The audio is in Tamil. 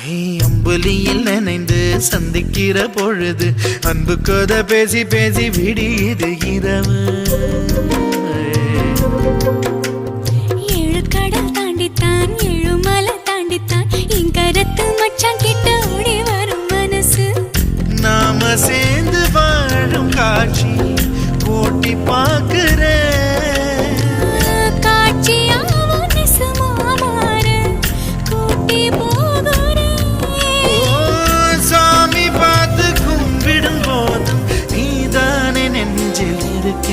அம்புலியில் நனைந்து சந்திக்கிற பொழுது அன்பு கதை பேசி பேசி விடியுது இரவு. ஏழு கடல் தாண்டித்தான் ஏழு மலை தாண்டித்தான் என் கருத்து மச்சான் கிட்ட ஓடி வரும் மனசு. நாம சேர்ந்து வாழும் காட்சி போட்டி பார்க்கிறேன். சாமி பார்த்து கும்பிடும் போதும் நீதானே நெஞ்சில் இருக்க.